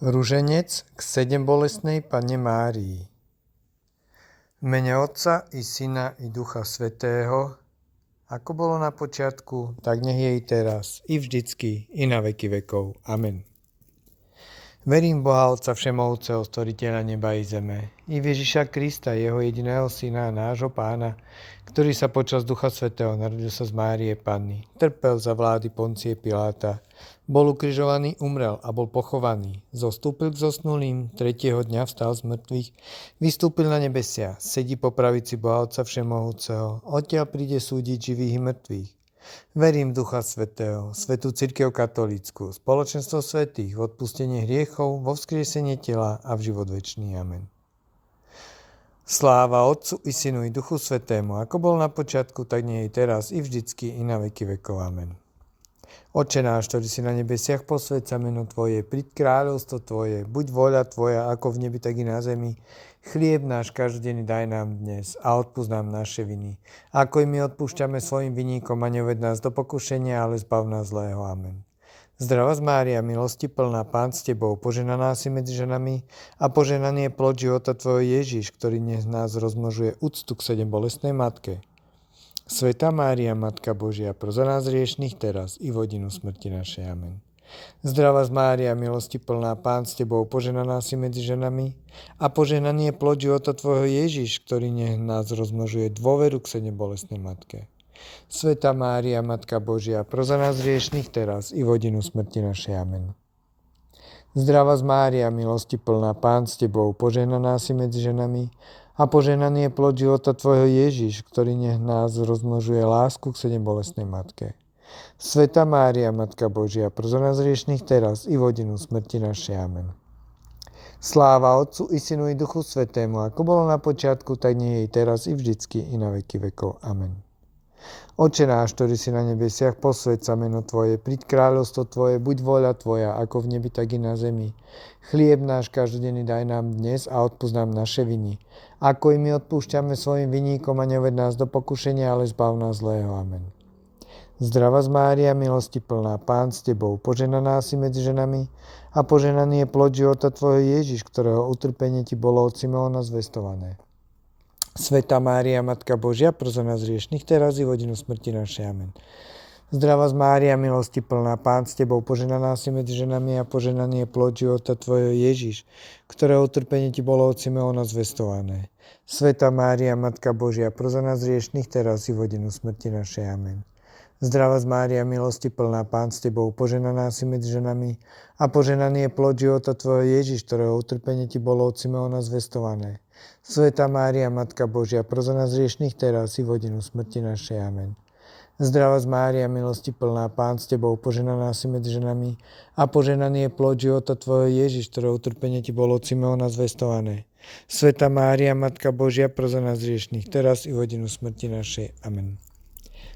Ruženec k sedembolestnej Panne Márii. V mene Otca i Syna i Ducha Svätého, ako bolo na počiatku, tak nech je i teraz, i vždycky, i na veky vekov. Amen. Verím Boha Otca Všemovúceho, Stvoriteľa neba i zeme, i v Ježiša Krista, jeho jediného Syna a nášho Pána, ktorý sa počas Ducha Svätého narodil sa z Márie Panny, trpel za vlády Poncie Piláta, bol ukrižovaný, umrel a bol pochovaný, zostúpil k zosnulým, tretieho dňa vstal z mŕtvych, vystúpil na nebesia, sedí po pravici Boha Otca Všemohúceho, odtiaľ príde súdiť živých i mŕtvych. Verím v Ducha Svätého, Svätú cirkev katolícku, spoločenstvo svätých, v odpustenie hriechov, vo vzkriesenie tela a v život večný. Amen. Sláva Otcu i Synu i Duchu Svätému, ako bol na počiatku, tak nie je teraz, i vždycky, i na veky vekov. Amen. Oče náš, ktorý si na nebesiach, posväť sa meno Tvoje, príď kráľovstvo Tvoje, buď vôľa Tvoja, ako v nebi, tak i na zemi. Chlieb náš každodenný daj nám dnes a odpusť nám naše viny, ako i my odpúšťame svojim vinníkom, a neuved nás do pokušenia, ale zbav nás zlého. Amen. Zdravá Mária, milosti plná, Pán s Tebou, požehnaná si medzi ženami a požehnaný je plod života Tvojho Ježiš, ktorý dnes nás rozmnožuje úctu k sedembolestnej matke. Svätá Mária, Matka Božia, pros za nás hriešnych teraz i v hodinu smrti našej. Amen. Zdravá Mária, milosti plná, Pán s Tebou, požehnaná si medzi ženami a požehnaný je plod života Tvojho Ježiš, ktorý nech nás rozmnožuje dôveru k sedembolestnej matke. Svätá Mária, Matka Božia, pros za nás hriešnych teraz i v hodinu smrti našej. Amen. Zdravá Mária, milosti plná, Pán s Tebou, požehnaná si medzi ženami a požehnaný je plod života Tvojho Ježiš, ktorý nech nás rozmnožuje lásku k sedembolestnej matke. Svätá Mária, Matka Božia, pros za nás hriešnych teraz i v hodinu smrti našej. Amen. Sláva Otcu i Synu i Duchu Svätému, ako bolo na počiatku, tak nie je i teraz, i vždycky, i na veky vekov. Amen. Oče náš, ktorý si na nebesiach, posväť sa meno Tvoje, príď kráľovstvo Tvoje, buď vôľa Tvoja, ako v nebi, tak i na zemi. Chlieb náš každodenný daj nám dnes a odpusť nám naše viny, ako i my odpúšťame svojim vinníkom, a neuved nás do pokušenia, ale zbav nás zlého. Amen. Zdravá Mária, milosti plná, Pán s Tebou, požehnaná si medzi ženami a požehnaný je plod života Tvojho Ježiš, ktorého utrpenie Ti bolo od Simeona zvestované. Svätá Mária, Matka Božia, pros za nás hriešnych teraz i v hodinu smrti našej. Amen. Zdravá Mária, milosti plná, Pán s Tebou, požehnaná si medzi ženami a požehnaný je plod života Tvojho Ježiš, ktorého utrpenie Ti bolo od Simeona zvestované. Svätá Mária, Matka Božia, pros za nás hriešnych teraz i v hodinu smrti našej. Amen. Zdravá Mária, milosti plná, Pán s Tebou, požehnaná si medzi ženami a požehnaný je plod života Tvojho Ježiš, ktorého utrpenie Ti bolo od Simeona zvestované. Svätá Mária, Matka Božia, pros za nás hriešnych teraz i v hodinu smrti našej. Amen. Zdravá Mária, milosti plná, Pán s Tebou, požehnaná si medzi ženami a požehnaný je plod života Tvojho Ježiš, ktorého utrpenie Ti bolo od Simeona zvestované. Svätá Mária, Matka Božia, pros za nás hriešnych teraz i v hodinu smrti našej. Amen.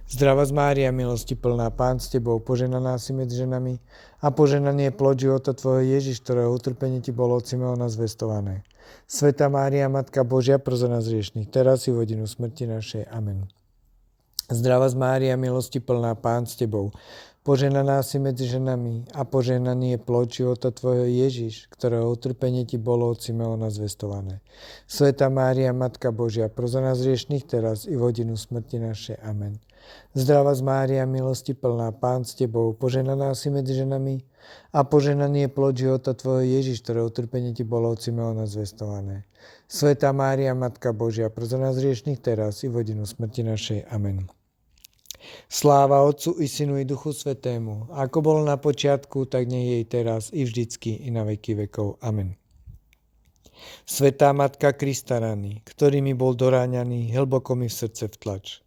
Zdravá Mária, milosti plná, Pán s Tebou, požehnaná si medzi ženami a požehnaný je plod života Tvojho Ježiš, ktorého utrpenie Ti bolo od Simeona zvestované. Svätá Mária, Matka Božia, pros za nás hriešnych teraz i v hodinu smrti našej. Amen. Zdravá Mária, milosti plná, Pán s Tebou, požehnaná si medzi ženami a požehnaný je plod života Tvojho Ježiš, ktorého utrpenie Ti bolo od Simeona zvestované. Svätá Mária, Matka Božia, pros za nás hriešnych teraz i v hodinu smrti našej. Amen. Zdravá Mária, milosti plná, Pán s Tebou, požehnaná si medzi ženami a požehnaný je plod života Tvojho Ježiš, ktorého utrpenie Ti bolo od Simeona zvestované. Svätá Mária, Matka Božia, pros za nás hriešnych teraz i v hodinu smrti našej. Amen. Sláva Otcu i Synu i Duchu Svätému, ako bolo na počiatku, tak nech je i teraz, i vždycky, i na veky vekov. Amen. Svätá Matka Krista rany, ktorý mi bol doráňaný, hlboko mi v srdce vtlač.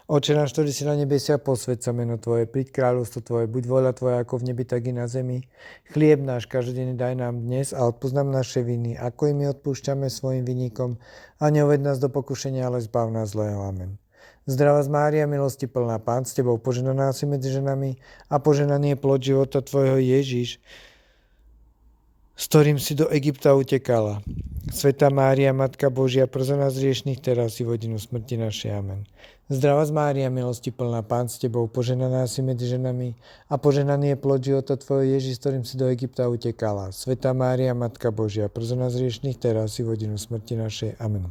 Oče náš, ktorý si na nebesiach, posväť sa meno Tvoje, príď kráľovstvo Tvoje, buď vôľa Tvoja, ako v nebi, tak i na zemi. Chlieb náš každodenný daj nám dnes a odpusť nám naše viny, ako i my odpúšťame svojim vinníkom, a neuved nás do pokušenia, ale zbav nás zlého. Amen. Zdravá Mária, milosti plná, Pán s Tebou, požehnaná si medzi ženami a požehnaný je plod života Tvojho Ježiš, s ktorým si do Egypta utekala. Svätá Mária, Matka Božia, pros za nás hriešnych, teraz i v hodinu smrti našej. Amen. Zdravá Mária, milosti plná, Pán s Tebou, požehnaná si medzi ženami a požehnaný je plod života Tvojho Ježiš, s ktorým si do Egypta utekala. Svätá Mária, Matka Božia, pros za nás hriešnych, teraz i v hodinu smrti našej. Amen.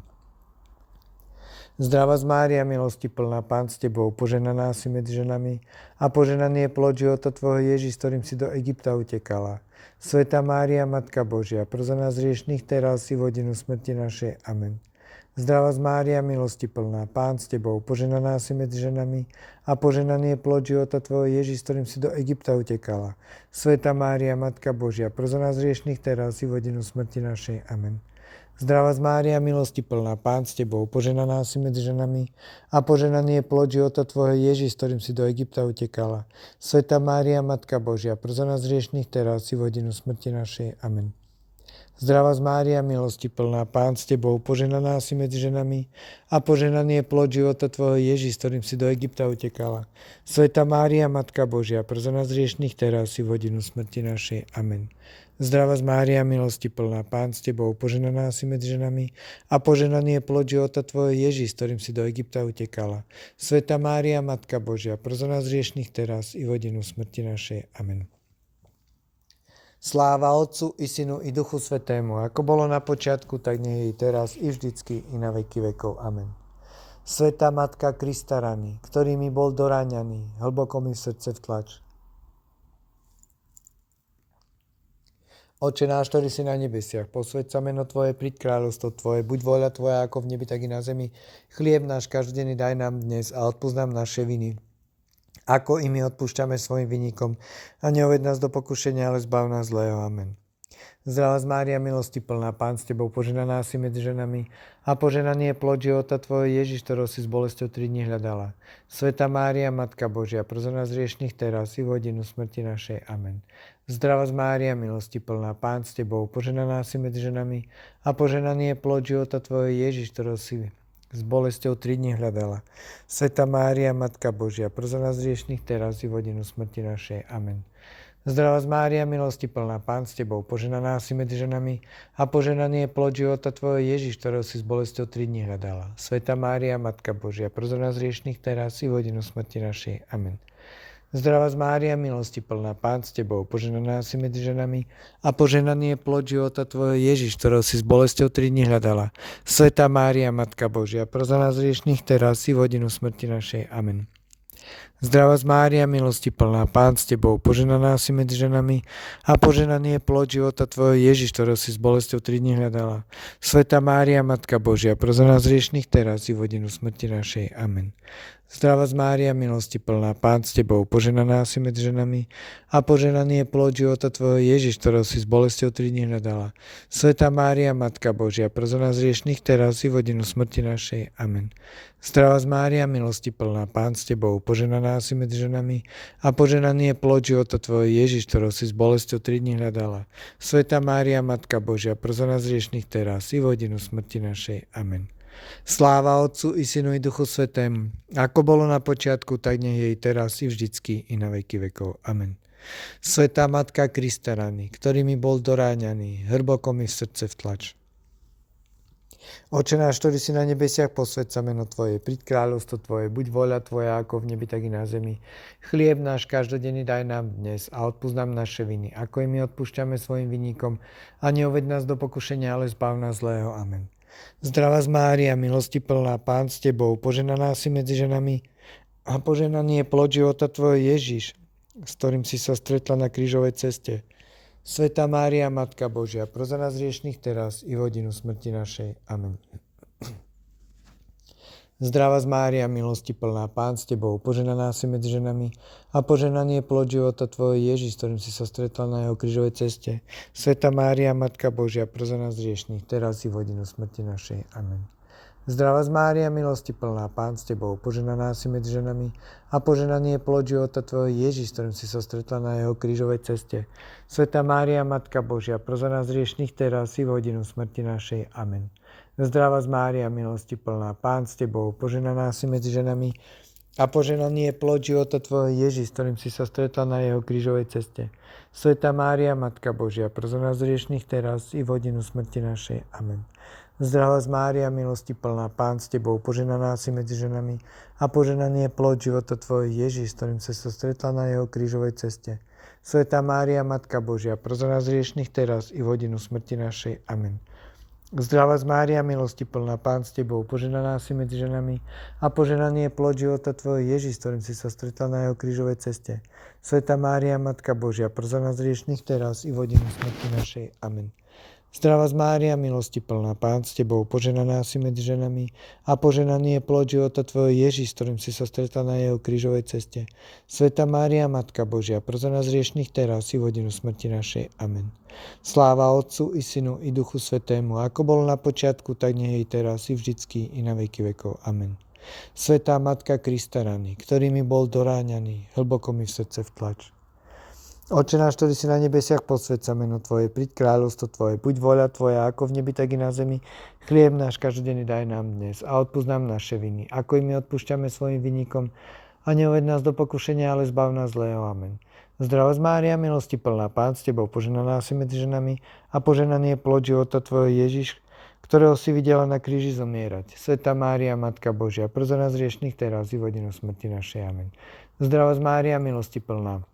Zdravá Mária, milosti plná, Pán s Tebou, požehnaná si medzi ženami a požehnaný je plod života Tvojho Ježiš, s ktorým si do Egypta utekala. Svätá Mária, Matka Božia, pros za nás hriešnych, teraz i v hodinu smrti našej. Amen. Zdravá Mária, milosti plná, Pán s Tebou, požehnaná si medzi ženami a požehnaný je plod života Tvojho Ježiš, s ktorým si do Egypta utekala. Svätá Mária, Matka Božia, pros za nás hriešnych, teraz i v hodinu smrti našej. Amen. Zdravá Mária, milosti plná, Pán s Tebou, požehnaná si medzi ženami a požehnaný je plod života Tvojho Ježiš, s ktorým si do Egypta utekala. Svätá Mária, Matka Božia, pros za nás hriešnych, teraz i v hodinu smrti našej. Amen. Zdravá Mária, milosti plná, Pán s Tebou, požehnaná si medzi ženami a požehnaný je plod života Tvojho Ježiš, s ktorým si do Egypta utekala. Svätá Mária, Matka Božia, pros za nás hriešnych, teraz i v hodinu smrti našej. Amen. Zdravá Mária, milosti plná, Pán s Tebou, požehnaná si medzi ženami a požehnaný je plod života Tvojho Ježiš, s ktorým si do Egypta utekala. Svätá Mária, Matka Božia, pros za nás hriešnych, teraz i v hodinu smrti našej. Amen. Sláva Otcu i Synu i Duchu Svätému, ako bolo na počiatku, tak nie je i teraz, i vždycky, i na veky vekov. Amen. Svätá Matka Krista rany, ktorý mi bol doráňaný, hlboko mi v srdce vtlač. Oče náš, ktorý si na nebesiach, posväť sa meno Tvoje, príď kráľovstvo Tvoje, buď vôľa Tvoja ako v nebi, tak i na zemi. Chlieb náš každodenný daj nám dnes a odpusť nám naše viny, ako i my odpúšťame svojim vinníkom. A neuved nás do pokušenia, ale zbav nás zlého. Amen. Zdravá Mária, milosti plná, Pán s Tebou, požehnaná si medzi ženami a požehnaný je plod života Tvojho Ježiš, ktorého si s bolesťou 3 dní hľadala. Svätá Mária, Matka Božia, pros za nás hriešnych, teraz i v hodinu smrti našej. Amen. Zdravá Mária, milosti plná, Pán s Tebou, požehnaná si medzi ženami a požehnaný je plod života Tvojho Ježiš, ktorého si s bolesťou 3 dní hľadala. Svätá Mária, Matka Božia, pros za nás hriešnych, teraz i v hodinu smrti našej. Amen. Zdravá Mária, milosti plná, Pán s Tebou, požehnaná si medzi ženami a požehnaný je plod života Tvojho Ježiš, ktorého si s bolesťou 3 dní hľadala. Svätá Mária, Matka Božia, pros za nás hriešnych, teraz i v hodinu smrti našej. Amen. Zdravá Mária, milosti plná, Pán s Tebou, požehnaná si medzi ženami a požehnaný je plod života Tvojho Ježiš, ktorého si s bolesťou 3 dní hľadala. Svätá Mária, Matka Božia, pros za nás hriešnych, teraz i v hodinu smrti našej. Amen. Zdravá Mária, milosti plná, Pán s Tebou, požehnaná si medzi ženami a požehnaný je plod života Tvojho Ježiš, ktorého si s bolesťou 3 dní hľadala. Svätá Mária, Matka Božia, pros za nás hriešnych, teraz i v hodinu smrti našej. Amen. Zdravá Mária, milosti plná, Pán s Tebou, požehnaná si medzi ženami a požehnaný je plod života Tvojho Ježiš, ktorého si s bolesťou 3 dní hľadala. Svätá Mária, Matka Božia, pros za nás hriešnych, teraz i v hodinu smrti našej. Amen. Zdravá Mária, milosti plná, Pán s Tebou, požehnaná si medzi ženami a požehnaný je plod života Tvojho Ježiš, ktorého si s bolesťou 3 dní hľadala. Svätá Mária, Matka Božia, pros za nás hriešnych, teraz i v hodinu smrti našej. Amen. Sláva Otcu i Synu i Duchu Svätému, ako bolo na počiatku, tak nech je i teraz, i vždycky, i na veky vekov. Amen. Svätá Matka Krista rany, ktorý mi bol doráňaný, hlboko mi v srdce vtlač. Oče náš, ktorý si na nebesiach, posväť sa meno Tvoje, príď kráľovstvo Tvoje, buď vôľa Tvoja ako v nebi, tak i na zemi. Chlieb náš každodenný daj nám dnes a odpusť nám naše viny, ako i my odpúšťame svojim vinníkom. A neuved nás do pokušenia, ale zbav nás zlého. Amen. Zdravá Mária, milosti plná, Pán s Tebou, požehnaná si medzi ženami a požehnaný je plod života Tvojho Ježiš, s ktorým si sa stretla na krížovej ceste. Svätá Mária, Matka Božia, pros za nás hriešnych, teraz i v hodinu smrti našej. Amen. Zdravá Mária, milosti plná, Pán s Tebou, požehnaná si medzi ženami a požehnaný je plod života Tvojho Ježiš, s ktorým si sa stretla na jeho krížovej ceste. Svätá Mária, Matka Božia, pros za nás hriešnych, teraz i v hodinu smrti našej. Amen. Zdravá Mária, milosti plná, Pán s Tebou, požehnaná si medzi ženami a požehnaný je plod života Tvojho Ježiš, s ktorým si sa stretla na jeho krížovej ceste. Svätá Mária, Matka Božia, pros za nás hriešnych, teraz i v hodinu smrti našej. Amen. Zdravá Mária, milosti plná, Pán s Tebou, požehnaná si medzi ženami A požehnaný je plod života tvojho Ježiš, s ktorým si sa stretla na jeho krížovej ceste. Svätá Mária, Matka Božia, pros za nás hriešnych teraz i v hodinu smrti našej. Amen. Zdravá z Mária, milosti plná, Pán s tebou, požehnaná si medzi ženami a požehnaný je plod života tvojho Ježiš, s ktorým si sa stretla na jeho krížovej ceste. Svätá Mária, Matka Božia, pros za nás hriešnych teraz i v hodinu smrti našej. Amen. Zdravá z Mária, milosti plná, Pán s tebou, požehnaná si medzi ženami a požehnaný je plod života tvojho Ježiš, s ktorým si sa stretla na jeho krížovej ceste. Svätá Mária, Matka Božia, pros za nás hriešnych teraz i v hodinu smrti našej. Amen. Zdravá z Mária, milosti plná, Pán s tebou, požehnaná si medzi ženami a požehnaný je plod života tvojho Ježiš, s ktorým si sa stretla na jeho krížovej ceste. Svätá Mária, Matka Božia, pros za nás hriešnych teraz i v hodinu smrti našej. Amen. Sláva Otcu i Synu i Duchu Svätému, ako bolo na počiatku, tak nech je teraz i vždycky i na veky vekov. Amen. Svätá Matka Krista rany, ktorý mi bol doráňaný, hlboko mi v srdce vtlač. Oče náš, ktorý si na nebesiach, posväť sa meno Tvoje, príď kráľovstvo Tvoje, buď vôľa Tvoja, ako v nebi, tak i na zemi. Chlieb náš každodenný daj nám dnes a odpusť nám naše viny, ako i my odpúšťame svojim vinníkom. A neuved nás do pokušenia, ale zbav nás zlého. Amen. Zdravá z Mária, milosti plná, Pán s tebou, požehnaná si medzi ženami a požehnaný je plod života tvojho Ježiš, ktorého si videla na kríži zomierať. Svätá Mária, Matka Božia, pros za nás hriešnych teraz i v hodinu smrti našej. Amen. Zdravá z Mária, milosti plná,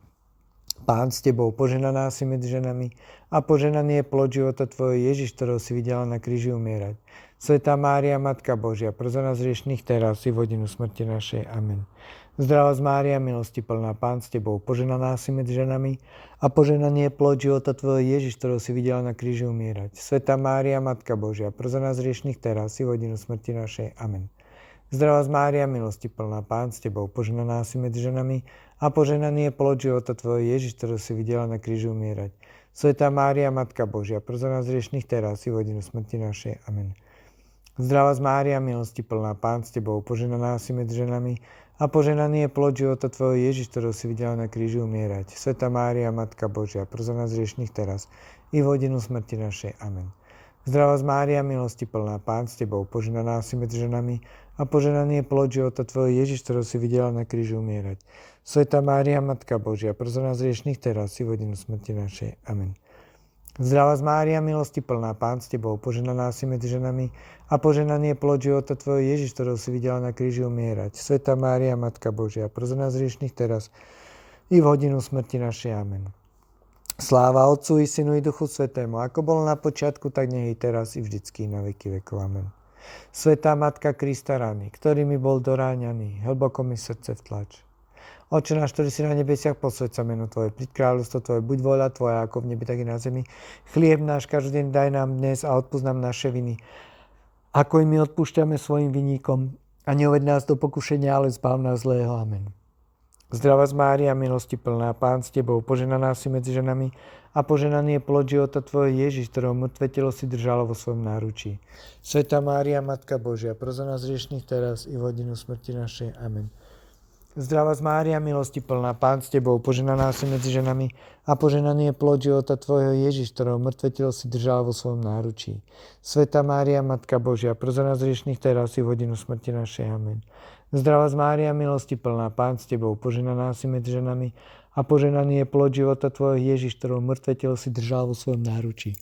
Pán s tebou, požehnaná si medzi ženami a požehnaný je plod života tvojho Ježiš, ktorého si videla na kríži umierať. Svätá Mária, Matka Božia, pros za nás hriešnych teraz i v hodinu smrti našej. Amen. Zdravá z Mária, milosti plná, Pán s tebou, požehnaná si medzi ženami a požehnaný je plod života tvojho Ježiš, ktorého si videla na kríži umierať. Svätá Mária, Matka Božia, pros za nás hriešnych teraz i v hodinu smrti našej. Amen. Zdravá z Mária, milosti plná, Pán s tebou, požehnaná si medzi ženami a požehnaný je plod života tvojho Ježiš, ktorého si videla na kríži umierať. Svätá Mária, Matka Božia, pros za nás hriešnych teraz i v hodinu smrti našej. Amen. Zdravá z Mária, milosti plná, Pán s tebou, požehnaná si medzi ženami a požehnaný je plod života tvojho Ježiš, ktorého si videla na kríži umierať. Svätá Mária, Matka Božia, pros za nás hriešnych teraz i v hodinu smrti našej. Amen. Zdravá z Mária, milosti plná, Pán s tebou, požehnaná si medzi ženami a požehnaný je plod života tvojho Ježiš, ktorého si videla na kríži umierať. Svätá Mária, Matka Božia, pros za nás hriešnych teraz i v hodinu smrti našej. Amen. Zdravá z Mária, milosti plná, Pán s tebou, požehnaná si medzi ženami a požehnaný je plod života tvojho Ježiš, ktorého si videla na kríži umierať. Svätá Mária, Matka Božia, pros za nás hriešnych teraz i v hodinu smrti našej. Amen. Sláva Otcu i Synu i Duchu Svätému, ako bolo na počiatku, tak nech je teraz i vždycky na veky vekov. Amen. Svätá Matka Krista rany, ktorý mi bol doráňaný, hlboko mi srdce vtlač. Oče náš, ktorý si na nebesiach, posväť sa meno Tvoje, príď kráľovstvo Tvoje, buď vôľa Tvoja, ako v nebi, tak i na zemi. Chlieb náš každodenný daj nám dnes a odpusť nám naše viny, ako i my odpúšťame svojim vinníkom. A neuved nás do pokušenia, ale zbav nás zlého. Amen. Zdravá z Mária, milosti plná, Pán s tebou, požehnaná si medzi ženami a požehnaný je plod života tvojho Ježiš, ktorého mŕtve telo si držalo vo svojom náručí. Svätá Mária, Matka Božia, pros za nás hriešnych teraz i v hodinu smrti našej. Amen. Zdravá z Mária, milosti plná, Pán s tebou, požehnaná si medzi ženami a požehnaný je plod života tvojho Ježiš, ktorého mŕtve telo si držalo vo svojom náručí. Svätá Mária, Matka Božia, pros za nás hriešnych teraz i v hodinu smrti našej. Amen. Zdravá z Mária, milosti plná, Pán s tebou, požehnaná si medzi ženami a požehnaný je plod života tvojho Ježiš, ktorého mŕtve telo si držalo vo svojom náručí.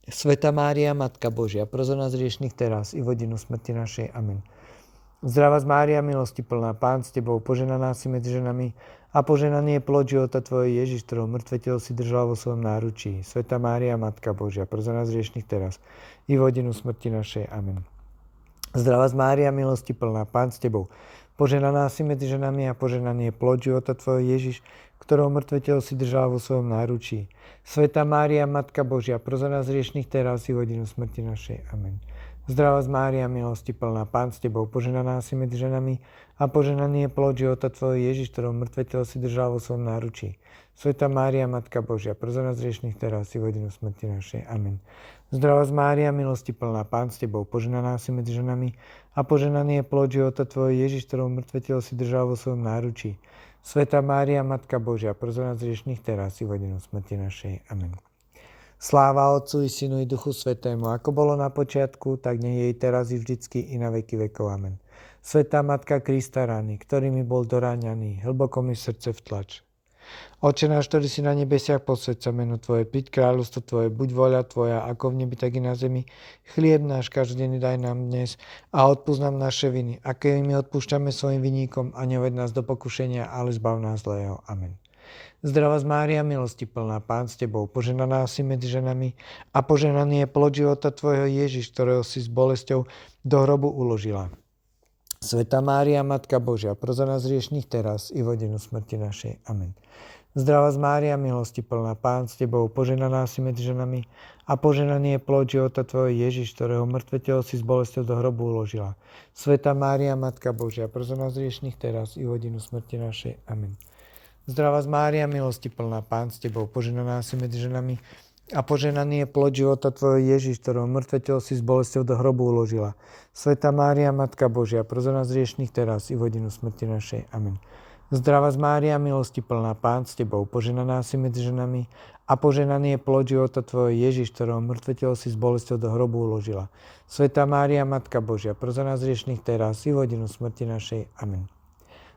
Svätá Mária, Matka Božia, pros za nás hriešnych teraz i v hodinu smrti našej. Amen. Zdravá z Mária, milosti plná, Pán s tebou, požehnaná si medzi ženami a požehnaný je plod života tvojho Ježiš, ktorého mŕtve telo si držalo vo svojom náručí. Svätá Mária, Matka Božia, pros za nás hriešnych teraz i v hodinu smrti našej. Amen. Zdravá z Mária, milosti plná, Pán s tebou, požehnaná si medzi ženami a požehnaný je plod života tvojho Ježiš, ktorého mŕtve telo si držalo vo svojom náručí. Svätá Mária, Matka Božia, pros za nás hriešnych teraz i v hodinu smrti našej. Amen. Zdravá z Mária, milosti plná, Pán s tebou, požehnaná si medzi ženami a požehnaný je plod života tvojho Ježiš, ktorého mŕtve telo si držalo vo svojom náručí. Svätá Mária, Matka Božia, pros za nás hriešnych teraz i v hodinu smrti našej. Amen. Zdravá z Mária, milosti plná, Pán s tebou, požehnaná si medzi ženami a požehnaný je plod života tvojho Ježiš, ktorého mŕtve telo si držalo vo svojom náručí. Svätá Mária, Matka Božia, pros za nás hriešnych teraz i v hodinu smrti našej. Amen. Sláva Otcu i Synu i Duchu Svätému, ako bolo na počiatku, tak nech je i teraz i vždycky i na veky vekov. Amen. Svätá Matka Krista rany, ktorými bol doráňaný, hlboko mi srdce vtlač. Oče náš, ktorý si na nebesiach, posväť sa meno Tvoje, príď kráľovstvo Tvoje, buď voľa Tvoja, ako v nebi, tak i na zemi. Chlieb náš každodenný daj nám dnes a odpúsť nám naše viny, aké my odpúšťame svojim vinníkom, a neuved nás do pokušenia, ale zbav nás zlého. Amen. Zdravá Mária, milosti plná, Pán s Tebou, požehnaná si medzi ženami a požehnaný je plod života Tvojho Ježiš, ktorého si s bolesťou do hrobu uložila. Svätá Mária, Matka Božia, pros za nás hriešnych teraz i v hodinu smrti našej. Amen. Zdravá Mária, milosti plná, Pán s Tebou, požehnaná si medzi ženami a požehnaný je plod života Tvojho Ježiš, ktorého mŕtve telo si s bolesťou do hrobu uložila. Svätá Mária, Matka Božia, pros za nás hriešnych teraz i v hodinu smrti našej. Amen. Zdravá Mária, milosti plná, Pán s Tebou, požehnaná si medzi ženami a požehnaný je plod života Tvojho Ježiš, ktorého mŕtve telo si s bolesťou do hrobu uložila. Svätá Mária, Matka Božia, pros za nás hriešnych teraz i v hodinu smrti našej. Amen. Zdravá Mária, milosti plná, Pán s Tebou, požehnaná si medzi ženami a požehnaný je plod života Tvojho Ježiš, ktorého mŕtve telo si s bolesťou do hrobu uložila. Svätá Mária, Matka Božia, pros za nás hriešnych teraz i v hodinu smrti našej. Amen.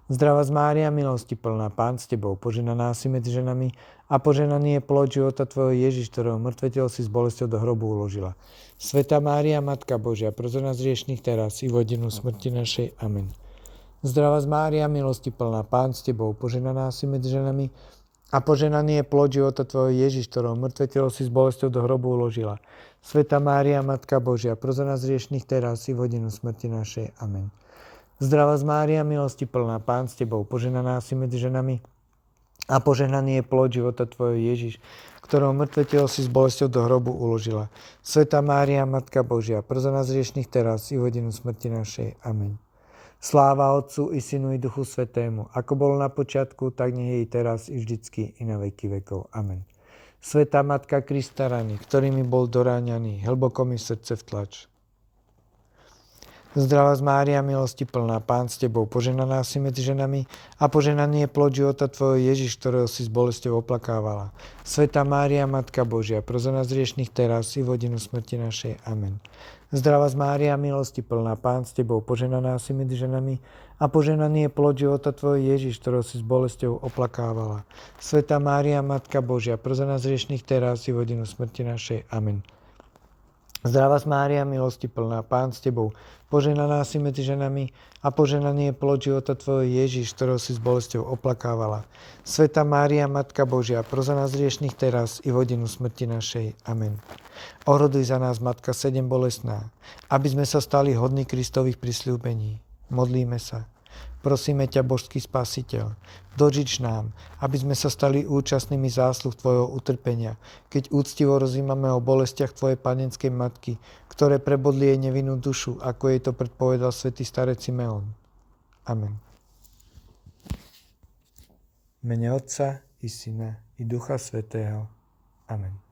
Zdravá Mária, milosti plná, Pán s Tebou, požehnaná si medzi ženami a požehnaný je plod života Tvojho Ježiš, ktorého mŕtve telo si s bolesťou do hrobu uložila. Svätá Mária, Matka Božia, pros za nás hriešnych teraz i v hodinu smrti našej. Amen. Zdravá Mária, milosti plná, Pán s Tebou, požehnaná si medzi ženami a požehnaný je plod života Tvojho Ježiš, ktorého mŕtve telo si s bolesťou do hrobu uložila. Svätá Mária, Matka Božia, pros za nás hriešnych teraz i v hodinu smrti našej. Amen. Zdravá Mária, milosti plná, Pán s Tebou, požehnaná si medzi ženami a požehnaný je plod života Tvojho Ježiš, ktorého mŕtve telo si s bolesťou do hrobu uložila. Svätá Mária, Matka Božia, pros za nás hriešnych teraz i v hodinu smrti našej. Amen. Sláva Otcu i Synu i Duchu Svätému, ako bolo na počiatku, tak nech je i teraz i vždycky i na veky vekov. Amen. Svätá Matka Krista rany, ktorými bol doráňaný, hlboko mi srdce vtlač. Zdravá Mária, milosti plná, Pán s Tebou, požehnaná si medzi ženami a požehnaný je plod života Tvojho Ježiš, ktorého si s bolesťou oplakávala. Svätá Mária, Matka Božia, pros za nás hriešnych teraz i v hodinu smrti našej. Amen. Zdravá Mária, milosti plná, Pán s Tebou, požehnaná si medzi ženami a požehnaný je plod života Tvojho Ježiš, ktorého si s bolesťou oplakávala. Svätá Mária, Matka Božia, pros za nás hriešnych teraz i v hodinu smrti našej. Amen. Zdravá Mária, milosti plná, Pán s Tebou, požehnaná si medzi ženami a požehnaný je plod života Tvojho Ježiš, ktorého si s bolesťou oplakávala. Svätá Mária, Matka Božia, pros za nás hriešnych teraz i v hodinu smrti našej. Amen. Oroduj za nás, Matka sedem bolestná, aby sme sa stali hodní Kristových prisľúbení. Modlíme sa. Prosíme ťa, božský Spasiteľ, dožič nám, aby sme sa stali účastnými zásluh Tvojho utrpenia, keď úctivo rozímame o bolestiach Tvojej panenskej matky, ktoré prebodli jej nevinnú dušu, ako jej to predpovedal svätý starec Simeon. Amen. V mene Otca i Syna i Ducha Svätého. Amen.